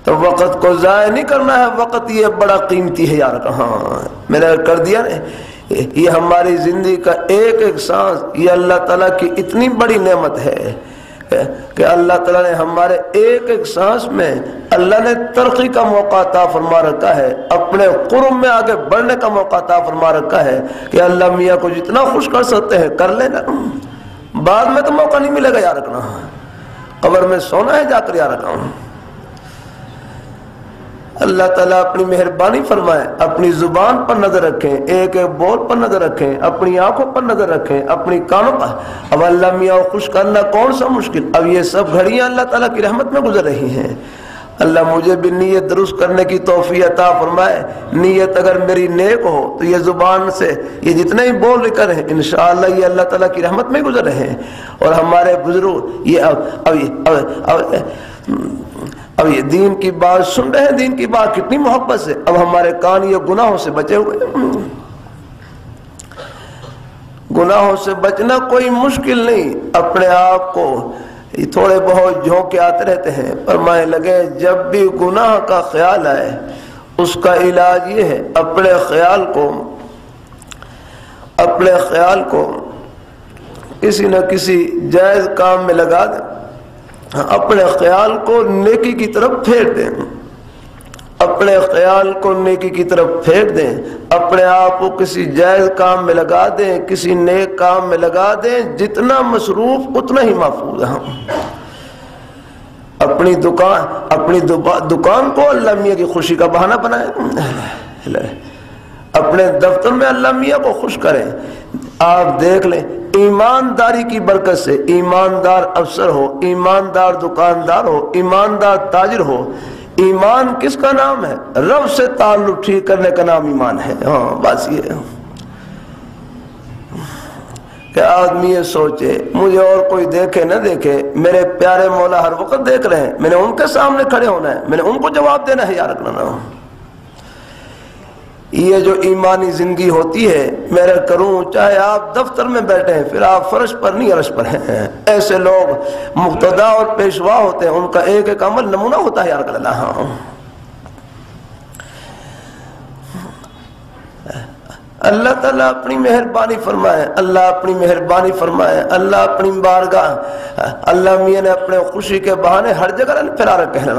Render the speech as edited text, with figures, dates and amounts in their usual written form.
تو وقت کو ضائع نہیں کرنا ہے، وقت یہ بڑا قیمتی ہے یار. ہاں میں نے کر دیا نا، یہ ہماری زندگی کا ایک ایک سانس یہ اللہ تعالیٰ کی اتنی بڑی نعمت ہے کہ اللہ تعالیٰ نے ہمارے ایک ایک سانس میں اللہ نے ترقی کا موقع عطا فرما رکھا ہے، اپنے قرب میں آگے بڑھنے کا موقع عطا فرما رکھا ہے کہ اللہ میاں کو جتنا خوش کر سکتے ہیں کر لینا، بعد میں تو موقع نہیں ملے گا یاد رکھنا. قبر میں سونا ہے جا کر یاد رکھنا. اللہ تعالیٰ اپنی مہربانی فرمائے، اپنی زبان پر نظر رکھیں، ایک ایک بول پر نظر رکھیں، اپنی آنکھوں پر نظر رکھیں، اپنی کانوں پر. اب اللہ میاں کو خوش کرنا کون سا مشکل. اب یہ سب گھڑیاں اللہ تعالیٰ کی رحمت میں گزر رہی ہیں. اللہ مجھے بھی نیت درست کرنے کی توفیق عطا فرمائے. نیت اگر میری نیک ہو تو یہ زبان سے یہ جتنے ہی بول رہے ہیں انشاءاللہ یہ اللہ تعالیٰ کی رحمت میں گزر رہے ہیں. اور ہمارے بزرگ یہ اب یہ دین کی بات سن رہے ہیں، دین کی بات کتنی محبت سے. اب ہمارے کان یہ گناہوں سے بچے ہوئے ہیں. گناہوں سے بچنا کوئی مشکل نہیں. اپنے آپ کو تھوڑے بہت جھونکے آتے رہتے ہیں، فرمانے لگے جب بھی گناہ کا خیال آئے اس کا علاج یہ ہے اپنے خیال کو کسی نہ کسی جائز کام میں لگا دیں، اپنے خیال کو نیکی کی طرف پھیر دیں، اپنے خیال کو نیکی کی طرف پھیر دیں، اپنے آپ کو کسی جائز کام میں لگا دیں، کسی نیک کام میں لگا دیں. جتنا مصروف اتنا ہی محفوظ ہے. اپنی دکان کو اللہ میاں کی خوشی کا بہانہ بنائیں، اپنے دفتر میں اللہ میاں کو خوش کریں. آپ دیکھ لیں ایمانداری کی برکت سے ایماندار افسر ہو، ایماندار دکاندار ہو، ایماندار تاجر ہو، ایمان کس کا نام ہے؟ رب سے تعلق ٹھیک کرنے کا نام ایمان ہے. ہاں بس یہ کہ آدمی یہ سوچے مجھے اور کوئی دیکھے نہ دیکھے، میرے پیارے مولا ہر وقت دیکھ رہے ہیں، میں نے ان کے سامنے کھڑے ہونا ہے، میں نے ان کو جواب دینا ہے. یاد رکھنا یہ جو ایمانی زندگی ہوتی ہے میرے کروں، چاہے آپ دفتر میں بیٹھے ہیں پھر آپ فرش پر نہیں عرش پر ہیں. ایسے لوگ مقتدا اور پیشوا ہوتے ہیں، ان کا ایک ایک عمل نمونہ ہوتا ہے. یاد رکھنا اللہ تعالیٰ اپنی مہربانی فرمائے، اللہ اپنی مہربانی فرمائے. اللہ اپنی بارگاہ اللہ میاں نے اپنے خوشی کے بہانے ہر جگہ پھیلا رکھے ہیں.